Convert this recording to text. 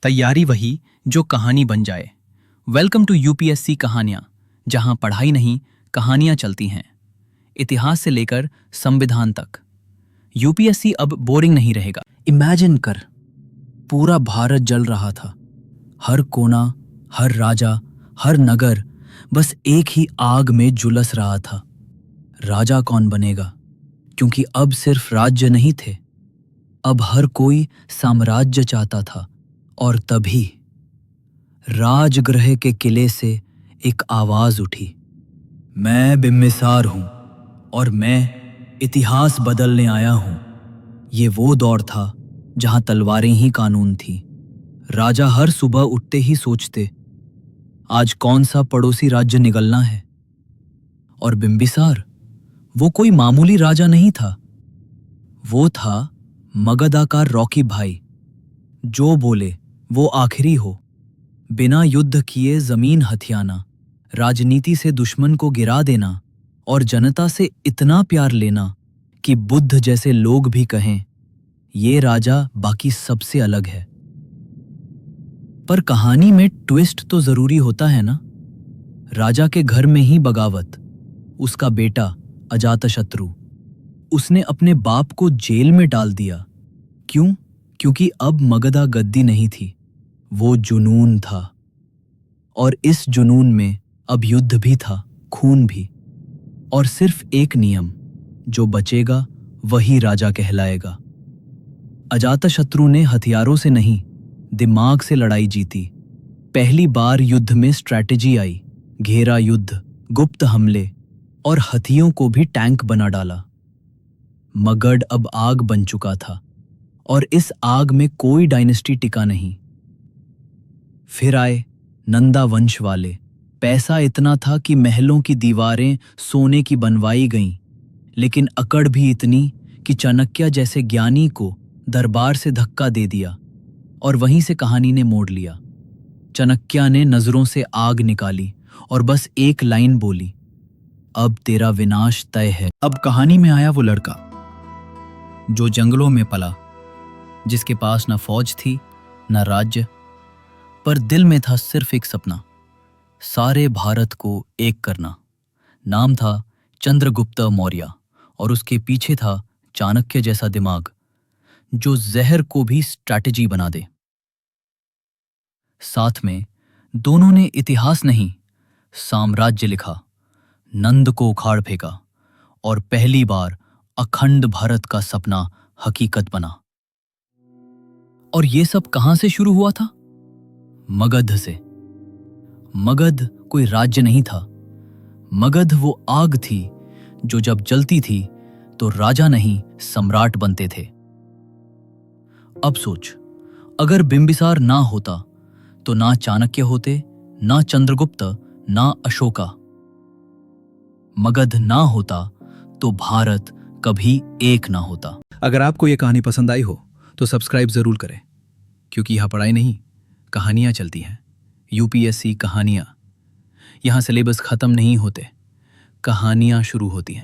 तैयारी वही जो कहानी बन जाए। वेलकम टू यूपीएससी कहानियां, जहां पढ़ाई नहीं कहानियां चलती हैं, इतिहास से लेकर संविधान तक। यूपीएससी अब बोरिंग नहीं रहेगा। इमेजिन कर, पूरा भारत जल रहा था। हर कोना, हर राजा, हर नगर बस एक ही आग में झुलस रहा था। राजा कौन बनेगा? क्योंकि अब सिर्फ राज्य नहीं थे, अब हर कोई साम्राज्य चाहता था। और तभी राजगृह के किले से एक आवाज उठी, मैं बिम्बिसार हूं और मैं इतिहास बदलने आया हूं। ये वो दौर था जहां तलवारें ही कानून थी। राजा हर सुबह उठते ही सोचते, आज कौन सा पड़ोसी राज्य निगलना है। और बिम्बिसार वो कोई मामूली राजा नहीं था, वो था मगधा का रॉकी भाई। जो बोले वो आखिरी हो। बिना युद्ध किए जमीन हथियाना, राजनीति से दुश्मन को गिरा देना और जनता से इतना प्यार लेना कि बुद्ध जैसे लोग भी कहें, ये राजा बाकी सबसे अलग है। पर कहानी में ट्विस्ट तो जरूरी होता है ना। राजा के घर में ही बगावत। उसका बेटा अजातशत्रु, उसने अपने बाप को जेल में डाल दिया। क्यों? क्योंकि अब मगधा गद्दी नहीं थी, वो जुनून था। और इस जुनून में अब युद्ध भी था, खून भी। और सिर्फ एक नियम, जो बचेगा वही राजा कहलाएगा। अजातशत्रु ने हथियारों से नहीं, दिमाग से लड़ाई जीती। पहली बार युद्ध में स्ट्रैटेजी आई। घेरा युद्ध, गुप्त हमले और हाथियों को भी टैंक बना डाला। मगध अब आग बन चुका था और इस आग में कोई डायनेस्टी टिका नहीं। फिर आए नंदा वंश वाले। पैसा इतना था कि महलों की दीवारें सोने की बनवाई गईं, लेकिन अकड़ भी इतनी कि चाणक्य जैसे ज्ञानी को दरबार से धक्का दे दिया और वहीं से कहानी ने मोड़ लिया। चाणक्य ने नजरों से आग निकाली और बस एक लाइन बोली, अब तेरा विनाश तय है। अब कहानी में आया वो लड़का जो जंगलों में पला, जिसके पास न फौज थी न राज्य, पर दिल में था सिर्फ एक सपना, सारे भारत को एक करना। नाम था चंद्रगुप्त मौर्य और उसके पीछे था चाणक्य जैसा दिमाग, जो जहर को भी स्ट्रैटेजी बना दे। साथ में दोनों ने इतिहास नहीं, साम्राज्य लिखा, नंद को उखाड़ फेंका और पहली बार अखंड भारत का सपना हकीकत बना। और ये सब कहां से शुरू हुआ था? मगध से। मगध कोई राज्य नहीं था, मगध वो आग थी जो जब जलती थी तो राजा नहीं सम्राट बनते थे। अब सोच, अगर बिंबिसार ना होता तो ना चाणक्य होते, ना चंद्रगुप्त, ना अशोका। मगध ना होता तो भारत कभी एक ना होता। अगर आपको यह कहानी पसंद आई हो तो सब्सक्राइब जरूर करें, क्योंकि यहां पढ़ाई नहीं कहानियां चलती हैं। यूपीएससी कहानियां, यहां सिलेबस खत्म नहीं होते, कहानियां शुरू होती हैं।